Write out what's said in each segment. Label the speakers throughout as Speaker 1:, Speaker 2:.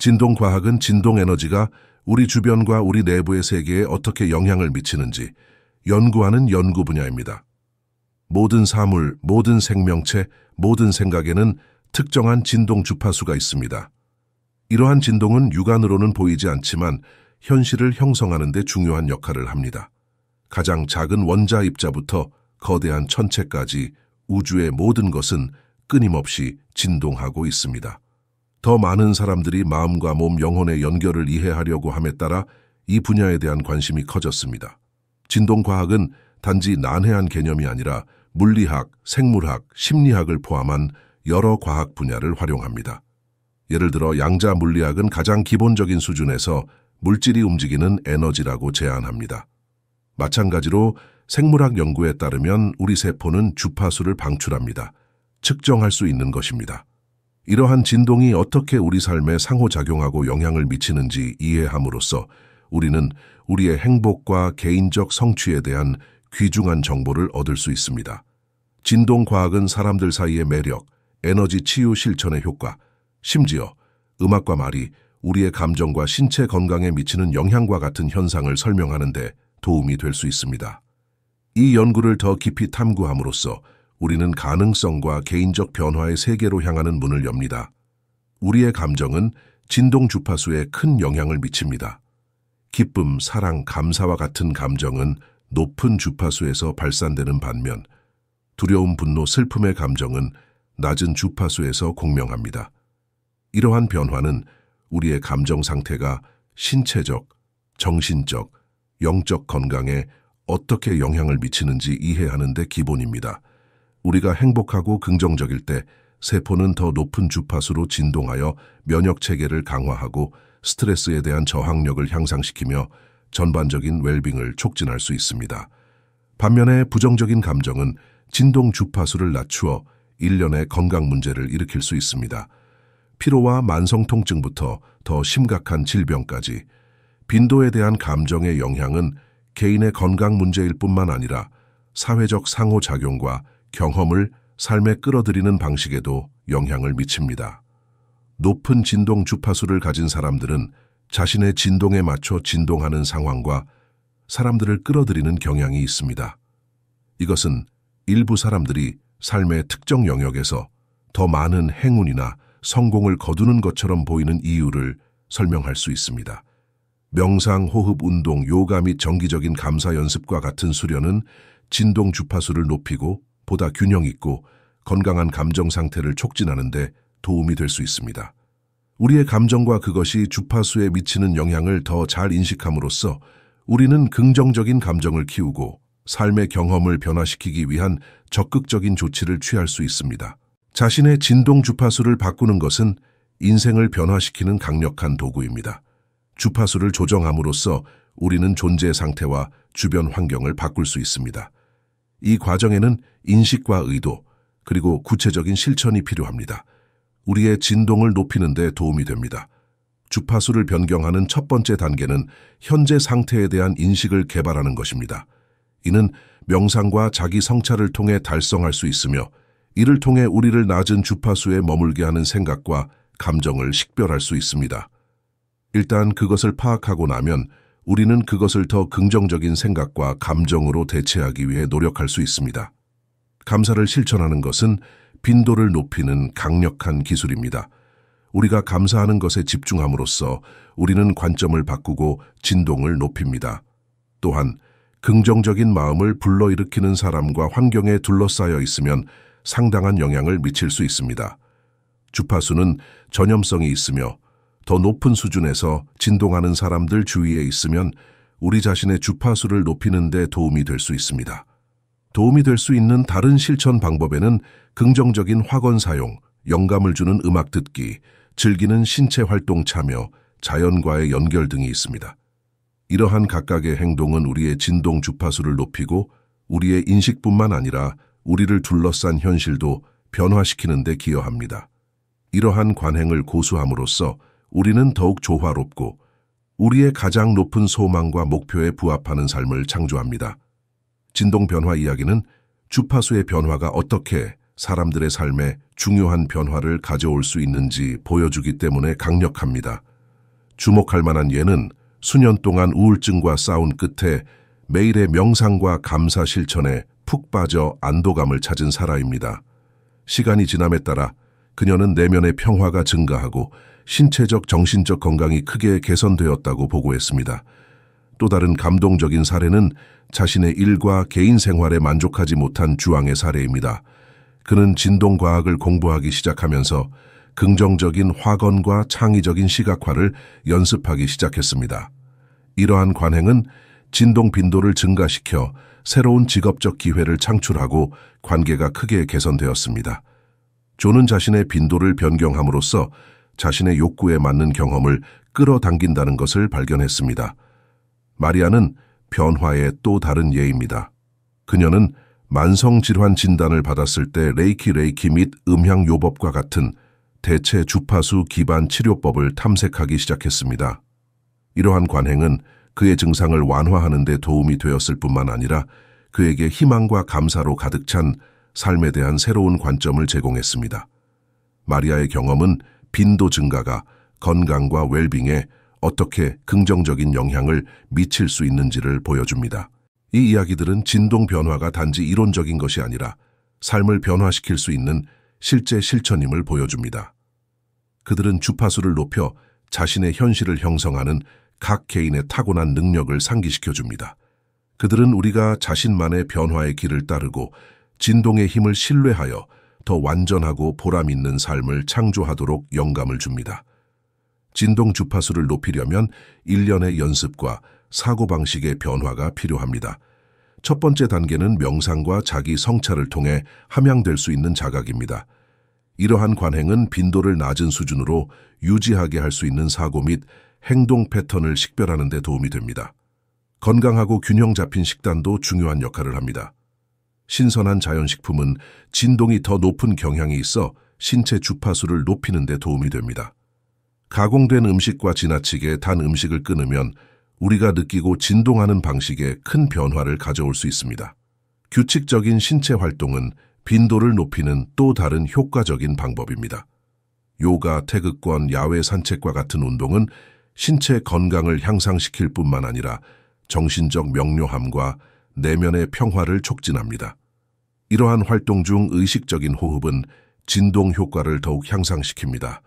Speaker 1: 진동과학은 진동에너지가 우리 주변과 우리 내부의 세계에 어떻게 영향을 미치는지 연구하는 연구 분야입니다. 모든 사물, 모든 생명체, 모든 생각에는 특정한 진동 주파수가 있습니다. 이러한 진동은 육안으로는 보이지 않지만 현실을 형성하는 데 중요한 역할을 합니다. 가장 작은 원자 입자부터 거대한 천체까지 우주의 모든 것은 끊임없이 진동하고 있습니다. 더 많은 사람들이 마음과 몸, 영혼의 연결을 이해하려고 함에 따라 이 분야에 대한 관심이 커졌습니다. 진동과학은 단지 난해한 개념이 아니라 물리학, 생물학, 심리학을 포함한 여러 과학 분야를 활용합니다. 예를 들어 양자 물리학은 가장 기본적인 수준에서 물질이 움직이는 에너지라고 제안합니다. 마찬가지로 생물학 연구에 따르면 우리 세포는 주파수를 방출합니다. 측정할 수 있는 것입니다. 이러한 진동이 어떻게 우리 삶에 상호작용하고 영향을 미치는지 이해함으로써 우리는 우리의 행복과 개인적 성취에 대한 귀중한 정보를 얻을 수 있습니다. 진동과학은 사람들 사이의 매력, 에너지 치유 실천의 효과, 심지어 음악과 말이 우리의 감정과 신체 건강에 미치는 영향과 같은 현상을 설명하는 데 도움이 될 수 있습니다. 이 연구를 더 깊이 탐구함으로써 우리는 가능성과 개인적 변화의 세계로 향하는 문을 엽니다. 우리의 감정은 진동 주파수에 큰 영향을 미칩니다. 기쁨, 사랑, 감사와 같은 감정은 높은 주파수에서 발산되는 반면 두려움, 분노, 슬픔의 감정은 낮은 주파수에서 공명합니다. 이러한 변화는 우리의 감정 상태가 신체적, 정신적, 영적 건강에 어떻게 영향을 미치는지 이해하는 데 기본입니다. 우리가 행복하고 긍정적일 때 세포는 더 높은 주파수로 진동하여 면역 체계를 강화하고 스트레스에 대한 저항력을 향상시키며 전반적인 웰빙을 촉진할 수 있습니다. 반면에 부정적인 감정은 진동 주파수를 낮추어 일련의 건강 문제를 일으킬 수 있습니다. 피로와 만성 통증부터 더 심각한 질병까지 빈도에 대한 감정의 영향은 개인의 건강 문제일 뿐만 아니라 사회적 상호작용과 경험을 삶에 끌어들이는 방식에도 영향을 미칩니다. 높은 진동 주파수를 가진 사람들은 자신의 진동에 맞춰 진동하는 상황과 사람들을 끌어들이는 경향이 있습니다. 이것은 일부 사람들이 삶의 특정 영역에서 더 많은 행운이나 성공을 거두는 것처럼 보이는 이유를 설명할 수 있습니다. 명상, 호흡, 운동, 요가 및 정기적인 감사 연습과 같은 수련은 진동 주파수를 높이고 보다 균형 있고 건강한 감정 상태를 촉진하는 데 도움이 될 수 있습니다. 우리의 감정과 그것이 주파수에 미치는 영향을 더 잘 인식함으로써 우리는 긍정적인 감정을 키우고 삶의 경험을 변화시키기 위한 적극적인 조치를 취할 수 있습니다. 자신의 진동 주파수를 바꾸는 것은 인생을 변화시키는 강력한 도구입니다. 주파수를 조정함으로써 우리는 존재 상태와 주변 환경을 바꿀 수 있습니다. 이 과정에는 인식과 의도, 그리고 구체적인 실천이 필요합니다. 우리의 진동을 높이는 데 도움이 됩니다. 주파수를 변경하는 첫 번째 단계는 현재 상태에 대한 인식을 개발하는 것입니다. 이는 명상과 자기 성찰을 통해 달성할 수 있으며 이를 통해 우리를 낮은 주파수에 머물게 하는 생각과 감정을 식별할 수 있습니다. 일단 그것을 파악하고 나면 우리는 그것을 더 긍정적인 생각과 감정으로 대체하기 위해 노력할 수 있습니다. 감사를 실천하는 것은 빈도를 높이는 강력한 기술입니다. 우리가 감사하는 것에 집중함으로써 우리는 관점을 바꾸고 진동을 높입니다. 또한 긍정적인 마음을 불러일으키는 사람과 환경에 둘러싸여 있으면 상당한 영향을 미칠 수 있습니다. 주파수는 전염성이 있으며 더 높은 수준에서 진동하는 사람들 주위에 있으면 우리 자신의 주파수를 높이는 데 도움이 될 수 있습니다. 도움이 될 수 있는 다른 실천 방법에는 긍정적인 확언 사용, 영감을 주는 음악 듣기, 즐기는 신체 활동 참여, 자연과의 연결 등이 있습니다. 이러한 각각의 행동은 우리의 진동 주파수를 높이고 우리의 인식뿐만 아니라 우리를 둘러싼 현실도 변화시키는 데 기여합니다. 이러한 관행을 고수함으로써 우리는 더욱 조화롭고 우리의 가장 높은 소망과 목표에 부합하는 삶을 창조합니다. 진동 변화 이야기는 주파수의 변화가 어떻게 사람들의 삶에 중요한 변화를 가져올 수 있는지 보여주기 때문에 강력합니다. 주목할 만한 예는 수년 동안 우울증과 싸운 끝에 매일의 명상과 감사 실천에 푹 빠져 안도감을 찾은 사라입니다. 시간이 지남에 따라 그녀는 내면의 평화가 증가하고 신체적 정신적 건강이 크게 개선되었다고 보고했습니다. 또 다른 감동적인 사례는 자신의 일과 개인 생활에 만족하지 못한 주왕의 사례입니다. 그는 진동과학을 공부하기 시작하면서 긍정적인 확언과 창의적인 시각화를 연습하기 시작했습니다. 이러한 관행은 진동 빈도를 증가시켜 새로운 직업적 기회를 창출하고 관계가 크게 개선되었습니다. 존은 자신의 빈도를 변경함으로써 자신의 욕구에 맞는 경험을 끌어당긴다는 것을 발견했습니다. 마리아는 변화의 또 다른 예입니다. 그녀는 만성질환 진단을 받았을 때 레이키 및 음향요법과 같은 대체 주파수 기반 치료법을 탐색하기 시작했습니다. 이러한 관행은 그의 증상을 완화하는 데 도움이 되었을 뿐만 아니라 그에게 희망과 감사로 가득 찬 삶에 대한 새로운 관점을 제공했습니다. 마리아의 경험은 빈도 증가가 건강과 웰빙에 어떻게 긍정적인 영향을 미칠 수 있는지를 보여줍니다. 이 이야기들은 진동 변화가 단지 이론적인 것이 아니라 삶을 변화시킬 수 있는 실제 실천임을 보여줍니다. 그들은 주파수를 높여 자신의 현실을 형성하는 각 개인의 타고난 능력을 상기시켜줍니다. 그들은 우리가 자신만의 변화의 길을 따르고 진동의 힘을 신뢰하여 더 완전하고 보람 있는 삶을 창조하도록 영감을 줍니다. 진동 주파수를 높이려면 일련의 연습과 사고방식의 변화가 필요합니다. 첫 번째 단계는 명상과 자기 성찰을 통해 함양될 수 있는 자각입니다. 이러한 관행은 빈도를 낮은 수준으로 유지하게 할 수 있는 사고 및 행동 패턴을 식별하는 데 도움이 됩니다. 건강하고 균형 잡힌 식단도 중요한 역할을 합니다. 신선한 자연식품은 진동이 더 높은 경향이 있어 신체 주파수를 높이는 데 도움이 됩니다. 가공된 음식과 지나치게 단 음식을 끊으면 우리가 느끼고 진동하는 방식에 큰 변화를 가져올 수 있습니다. 규칙적인 신체 활동은 빈도를 높이는 또 다른 효과적인 방법입니다. 요가, 태극권, 야외 산책과 같은 운동은 신체 건강을 향상시킬 뿐만 아니라 정신적 명료함과 내면의 평화를 촉진합니다. 이러한 활동 중 의식적인 호흡은 진동 효과를 더욱 향상시킵니다.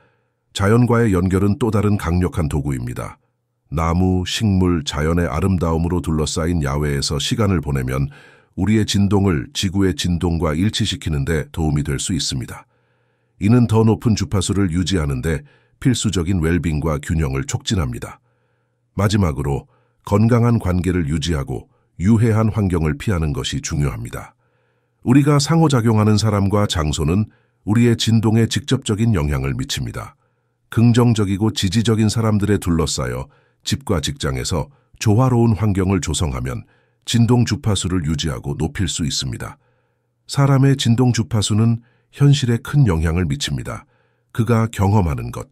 Speaker 1: 자연과의 연결은 또 다른 강력한 도구입니다. 나무, 식물, 자연의 아름다움으로 둘러싸인 야외에서 시간을 보내면 우리의 진동을 지구의 진동과 일치시키는 데 도움이 될 수 있습니다. 이는 더 높은 주파수를 유지하는 데 필수적인 웰빙과 균형을 촉진합니다. 마지막으로 건강한 관계를 유지하고 유해한 환경을 피하는 것이 중요합니다. 우리가 상호작용하는 사람과 장소는 우리의 진동에 직접적인 영향을 미칩니다. 긍정적이고 지지적인 사람들에 둘러싸여 집과 직장에서 조화로운 환경을 조성하면 진동 주파수를 유지하고 높일 수 있습니다. 사람의 진동 주파수는 현실에 큰 영향을 미칩니다. 그가 경험하는 것,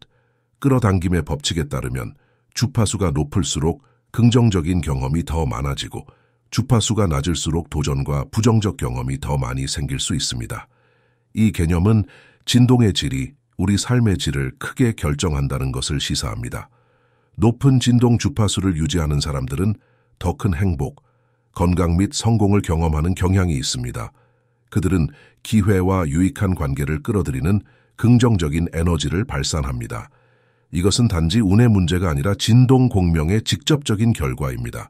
Speaker 1: 끌어당김의 법칙에 따르면 주파수가 높을수록 긍정적인 경험이 더 많아지고 주파수가 낮을수록 도전과 부정적 경험이 더 많이 생길 수 있습니다. 이 개념은 진동의 질이 우리 삶의 질을 크게 결정한다는 것을 시사합니다. 높은 진동 주파수를 유지하는 사람들은 더 큰 행복, 건강 및 성공을 경험하는 경향이 있습니다. 그들은 기회와 유익한 관계를 끌어들이는 긍정적인 에너지를 발산합니다. 이것은 단지 운의 문제가 아니라 진동 공명의 직접적인 결과입니다.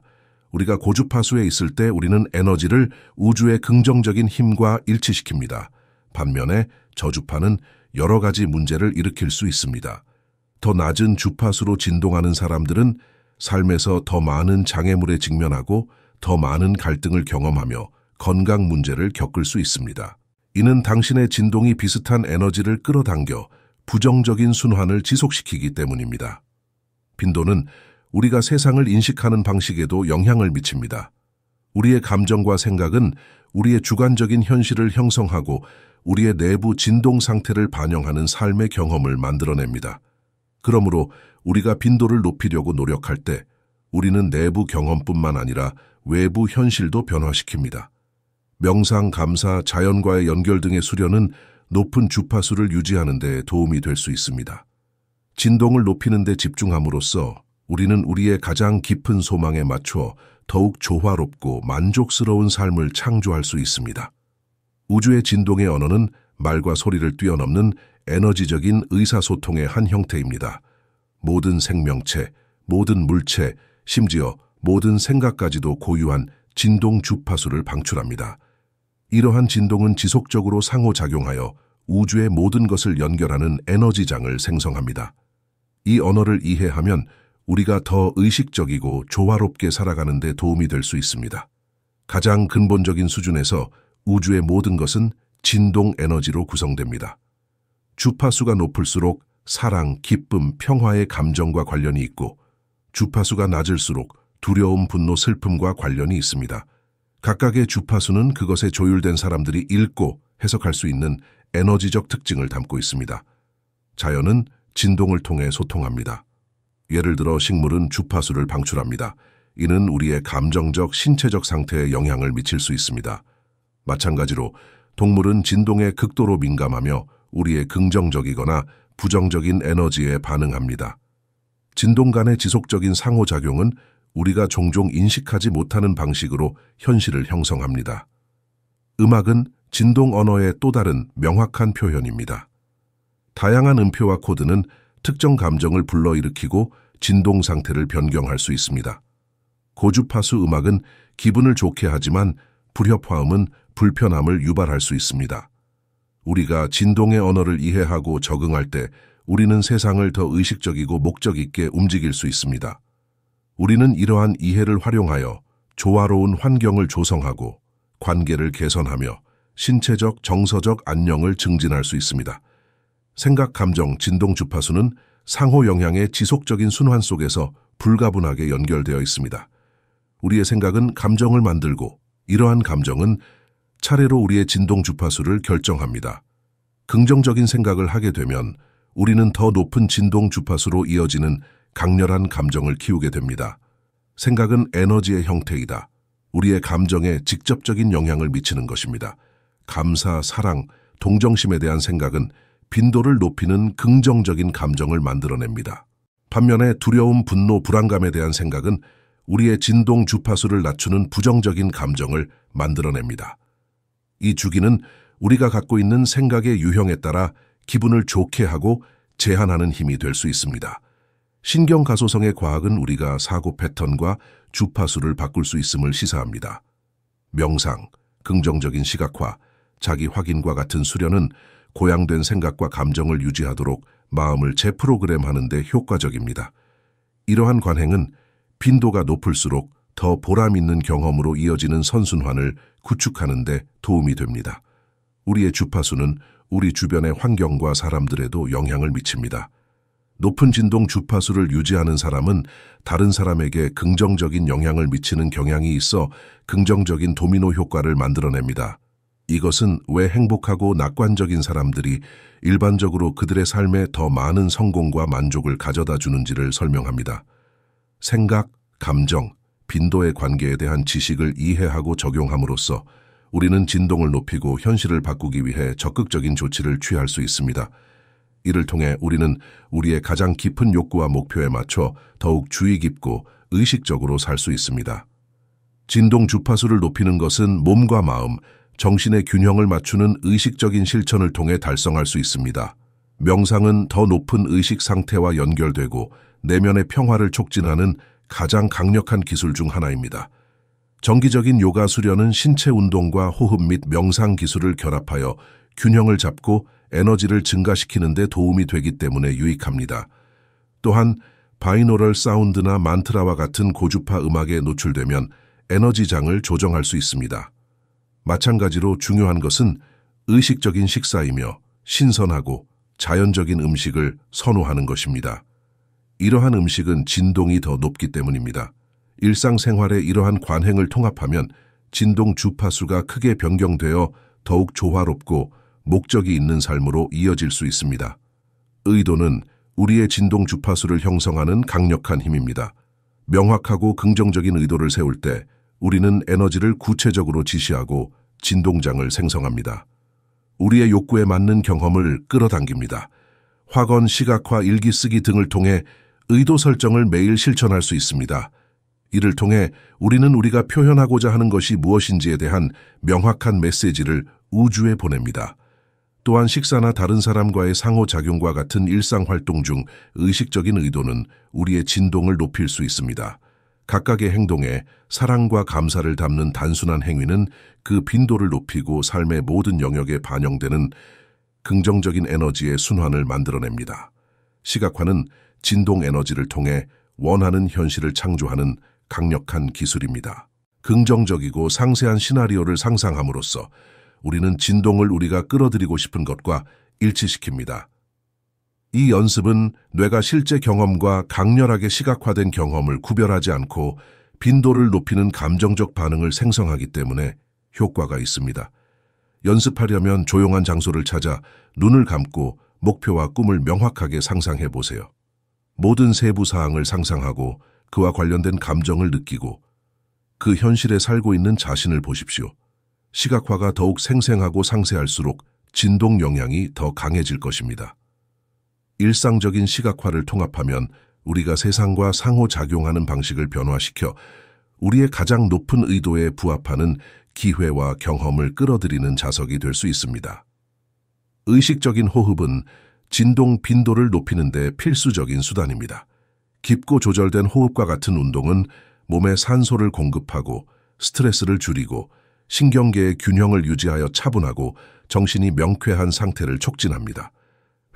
Speaker 1: 우리가 고주파수에 있을 때 우리는 에너지를 우주의 긍정적인 힘과 일치시킵니다. 반면에 저주파는 여러 가지 문제를 일으킬 수 있습니다. 더 낮은 주파수로 진동하는 사람들은 삶에서 더 많은 장애물에 직면하고 더 많은 갈등을 경험하며 건강 문제를 겪을 수 있습니다. 이는 당신의 진동이 비슷한 에너지를 끌어당겨 부정적인 순환을 지속시키기 때문입니다. 빈도는 우리가 세상을 인식하는 방식에도 영향을 미칩니다. 우리의 감정과 생각은 우리의 주관적인 현실을 형성하고 우리의 내부 진동 상태를 반영하는 삶의 경험을 만들어냅니다. 그러므로 우리가 빈도를 높이려고 노력할 때 우리는 내부 경험뿐만 아니라 외부 현실도 변화시킵니다. 명상, 감사, 자연과의 연결 등의 수련은 높은 주파수를 유지하는 데 도움이 될 수 있습니다. 진동을 높이는 데 집중함으로써 우리는 우리의 가장 깊은 소망에 맞춰 더욱 조화롭고 만족스러운 삶을 창조할 수 있습니다. 우주의 진동의 언어는 말과 소리를 뛰어넘는 에너지적인 의사소통의 한 형태입니다. 모든 생명체, 모든 물체, 심지어 모든 생각까지도 고유한 진동 주파수를 방출합니다. 이러한 진동은 지속적으로 상호작용하여 우주의 모든 것을 연결하는 에너지장을 생성합니다. 이 언어를 이해하면 우리가 더 의식적이고 조화롭게 살아가는 데 도움이 될 수 있습니다. 가장 근본적인 수준에서 우주의 모든 것은 진동 에너지로 구성됩니다. 주파수가 높을수록 사랑, 기쁨, 평화의 감정과 관련이 있고 주파수가 낮을수록 두려움, 분노, 슬픔과 관련이 있습니다. 각각의 주파수는 그것에 조율된 사람들이 읽고 해석할 수 있는 에너지적 특징을 담고 있습니다. 자연은 진동을 통해 소통합니다. 예를 들어 식물은 주파수를 방출합니다. 이는 우리의 감정적, 신체적 상태에 영향을 미칠 수 있습니다. 마찬가지로 동물은 진동에 극도로 민감하며 우리의 긍정적이거나 부정적인 에너지에 반응합니다. 진동 간의 지속적인 상호작용은 우리가 종종 인식하지 못하는 방식으로 현실을 형성합니다. 음악은 진동 언어의 또 다른 명확한 표현입니다. 다양한 음표와 코드는 특정 감정을 불러일으키고 진동 상태를 변경할 수 있습니다. 고주파수 음악은 기분을 좋게 하지만 불협화음은 불편함을 유발할 수 있습니다. 우리가 진동의 언어를 이해하고 적응할 때 우리는 세상을 더 의식적이고 목적 있게 움직일 수 있습니다. 우리는 이러한 이해를 활용하여 조화로운 환경을 조성하고 관계를 개선하며 신체적, 정서적 안녕을 증진할 수 있습니다. 생각, 감정, 진동 주파수는 상호 영향의 지속적인 순환 속에서 불가분하게 연결되어 있습니다. 우리의 생각은 감정을 만들고 이러한 감정은 차례로 우리의 진동 주파수를 결정합니다. 긍정적인 생각을 하게 되면 우리는 더 높은 진동 주파수로 이어지는 강렬한 감정을 키우게 됩니다. 생각은 에너지의 형태이다. 우리의 감정에 직접적인 영향을 미치는 것입니다. 감사, 사랑, 동정심에 대한 생각은 빈도를 높이는 긍정적인 감정을 만들어냅니다. 반면에 두려움, 분노, 불안감에 대한 생각은 우리의 진동 주파수를 낮추는 부정적인 감정을 만들어냅니다. 이 주기는 우리가 갖고 있는 생각의 유형에 따라 기분을 좋게 하고 제한하는 힘이 될 수 있습니다. 신경가소성의 과학은 우리가 사고 패턴과 주파수를 바꿀 수 있음을 시사합니다. 명상, 긍정적인 시각화, 자기 확인과 같은 수련은 고양된 생각과 감정을 유지하도록 마음을 재프로그램하는 데 효과적입니다. 이러한 관행은 빈도가 높을수록 더 보람 있는 경험으로 이어지는 선순환을 구축하는 데 도움이 됩니다. 우리의 주파수는 우리 주변의 환경과 사람들에도 영향을 미칩니다. 높은 진동 주파수를 유지하는 사람은 다른 사람에게 긍정적인 영향을 미치는 경향이 있어 긍정적인 도미노 효과를 만들어냅니다. 이것은 왜 행복하고 낙관적인 사람들이 일반적으로 그들의 삶에 더 많은 성공과 만족을 가져다 주는지를 설명합니다. 생각, 감정, 빈도의 관계에 대한 지식을 이해하고 적용함으로써 우리는 진동을 높이고 현실을 바꾸기 위해 적극적인 조치를 취할 수 있습니다. 이를 통해 우리는 우리의 가장 깊은 욕구와 목표에 맞춰 더욱 주의 깊고 의식적으로 살 수 있습니다. 진동 주파수를 높이는 것은 몸과 마음, 정신의 균형을 맞추는 의식적인 실천을 통해 달성할 수 있습니다. 명상은 더 높은 의식 상태와 연결되고 내면의 평화를 촉진하는 가장 강력한 기술 중 하나입니다. 정기적인 요가 수련은 신체 운동과 호흡 및 명상 기술을 결합하여 균형을 잡고 에너지를 증가시키는 데 도움이 되기 때문에 유익합니다. 또한 바이노럴 사운드나 만트라와 같은 고주파 음악에 노출되면 에너지장을 조정할 수 있습니다. 마찬가지로 중요한 것은 의식적인 식사이며 신선하고 자연적인 음식을 선호하는 것입니다. 이러한 음식은 진동이 더 높기 때문입니다. 일상생활에 이러한 관행을 통합하면 진동 주파수가 크게 변경되어 더욱 조화롭고 목적이 있는 삶으로 이어질 수 있습니다. 의도는 우리의 진동 주파수를 형성하는 강력한 힘입니다. 명확하고 긍정적인 의도를 세울 때 우리는 에너지를 구체적으로 지시하고 진동장을 생성합니다. 우리의 욕구에 맞는 경험을 끌어당깁니다. 확언, 시각화, 일기 쓰기 등을 통해 의도 설정을 매일 실천할 수 있습니다. 이를 통해 우리는 우리가 표현하고자 하는 것이 무엇인지에 대한 명확한 메시지를 우주에 보냅니다. 또한 식사나 다른 사람과의 상호작용과 같은 일상활동 중 의식적인 의도는 우리의 진동을 높일 수 있습니다. 각각의 행동에 사랑과 감사를 담는 단순한 행위는 그 빈도를 높이고 삶의 모든 영역에 반영되는 긍정적인 에너지의 순환을 만들어냅니다. 시각화는 진동 에너지를 통해 원하는 현실을 창조하는 강력한 기술입니다. 긍정적이고 상세한 시나리오를 상상함으로써 우리는 진동을 우리가 끌어들이고 싶은 것과 일치시킵니다. 이 연습은 뇌가 실제 경험과 강렬하게 시각화된 경험을 구별하지 않고 빈도를 높이는 감정적 반응을 생성하기 때문에 효과가 있습니다. 연습하려면 조용한 장소를 찾아 눈을 감고 목표와 꿈을 명확하게 상상해 보세요. 모든 세부 사항을 상상하고 그와 관련된 감정을 느끼고 그 현실에 살고 있는 자신을 보십시오. 시각화가 더욱 생생하고 상세할수록 진동 영향이 더 강해질 것입니다. 일상적인 시각화를 통합하면 우리가 세상과 상호작용하는 방식을 변화시켜 우리의 가장 높은 의도에 부합하는 기회와 경험을 끌어들이는 자석이 될 수 있습니다. 의식적인 호흡은 진동 빈도를 높이는 데 필수적인 수단입니다. 깊고 조절된 호흡과 같은 운동은 몸에 산소를 공급하고 스트레스를 줄이고 신경계의 균형을 유지하여 차분하고 정신이 명쾌한 상태를 촉진합니다.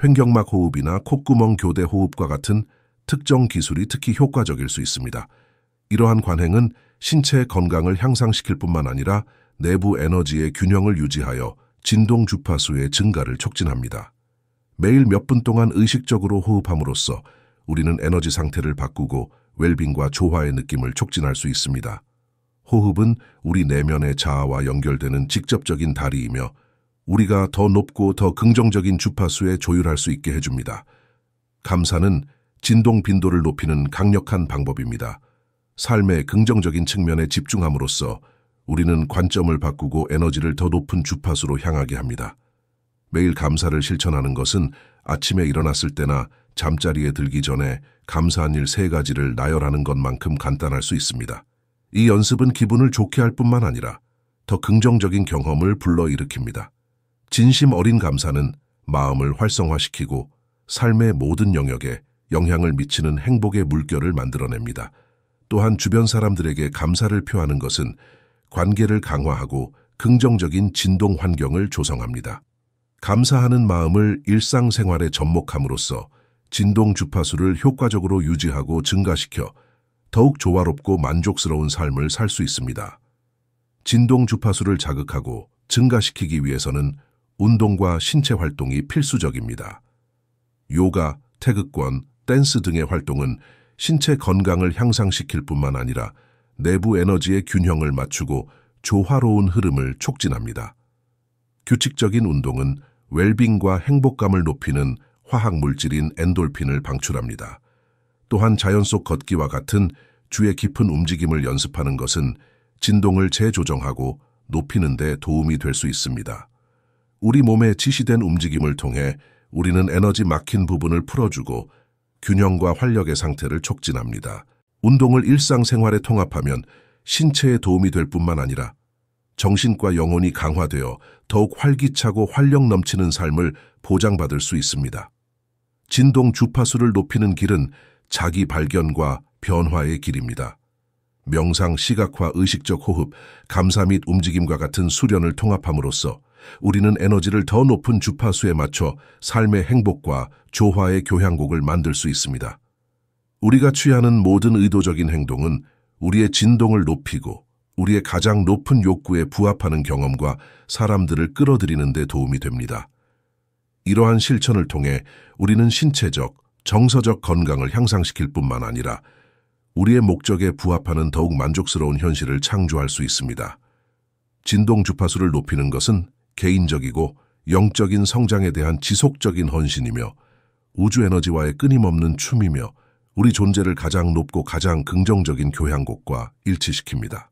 Speaker 1: 횡격막 호흡이나 콧구멍 교대 호흡과 같은 특정 기술이 특히 효과적일 수 있습니다. 이러한 관행은 신체 건강을 향상시킬 뿐만 아니라 내부 에너지의 균형을 유지하여 진동 주파수의 증가를 촉진합니다. 매일 몇 분 동안 의식적으로 호흡함으로써 우리는 에너지 상태를 바꾸고 웰빙과 조화의 느낌을 촉진할 수 있습니다. 호흡은 우리 내면의 자아와 연결되는 직접적인 다리이며 우리가 더 높고 더 긍정적인 주파수에 조율할 수 있게 해줍니다. 감사는 진동 빈도를 높이는 강력한 방법입니다. 삶의 긍정적인 측면에 집중함으로써 우리는 관점을 바꾸고 에너지를 더 높은 주파수로 향하게 합니다. 매일 감사를 실천하는 것은 아침에 일어났을 때나 잠자리에 들기 전에 감사한 일 3가지를 나열하는 것만큼 간단할 수 있습니다. 이 연습은 기분을 좋게 할 뿐만 아니라 더 긍정적인 경험을 불러일으킵니다. 진심 어린 감사는 마음을 활성화시키고 삶의 모든 영역에 영향을 미치는 행복의 물결을 만들어냅니다. 또한 주변 사람들에게 감사를 표하는 것은 관계를 강화하고 긍정적인 진동 환경을 조성합니다. 감사하는 마음을 일상생활에 접목함으로써 진동 주파수를 효과적으로 유지하고 증가시켜 더욱 조화롭고 만족스러운 삶을 살 수 있습니다. 진동 주파수를 자극하고 증가시키기 위해서는 운동과 신체 활동이 필수적입니다. 요가, 태극권, 댄스 등의 활동은 신체 건강을 향상시킬 뿐만 아니라 내부 에너지의 균형을 맞추고 조화로운 흐름을 촉진합니다. 규칙적인 운동은 웰빙과 행복감을 높이는 화학 물질인 엔돌핀을 방출합니다. 또한 자연 속 걷기와 같은 주의 깊은 움직임을 연습하는 것은 진동을 재조정하고 높이는 데 도움이 될 수 있습니다. 우리 몸의 지시된 움직임을 통해 우리는 에너지 막힌 부분을 풀어주고 균형과 활력의 상태를 촉진합니다. 운동을 일상생활에 통합하면 신체에 도움이 될 뿐만 아니라 정신과 영혼이 강화되어 더욱 활기차고 활력 넘치는 삶을 보장받을 수 있습니다. 진동 주파수를 높이는 길은 자기 발견과 변화의 길입니다. 명상, 시각화, 의식적 호흡, 감사 및 움직임과 같은 수련을 통합함으로써 우리는 에너지를 더 높은 주파수에 맞춰 삶의 행복과 조화의 교향곡을 만들 수 있습니다. 우리가 취하는 모든 의도적인 행동은 우리의 진동을 높이고 우리의 가장 높은 욕구에 부합하는 경험과 사람들을 끌어들이는 데 도움이 됩니다. 이러한 실천을 통해 우리는 신체적, 정서적 건강을 향상시킬 뿐만 아니라 우리의 목적에 부합하는 더욱 만족스러운 현실을 창조할 수 있습니다. 진동 주파수를 높이는 것은 개인적이고 영적인 성장에 대한 지속적인 헌신이며 우주 에너지와의 끊임없는 춤이며 우리 존재를 가장 높고 가장 긍정적인 교향곡과 일치시킵니다.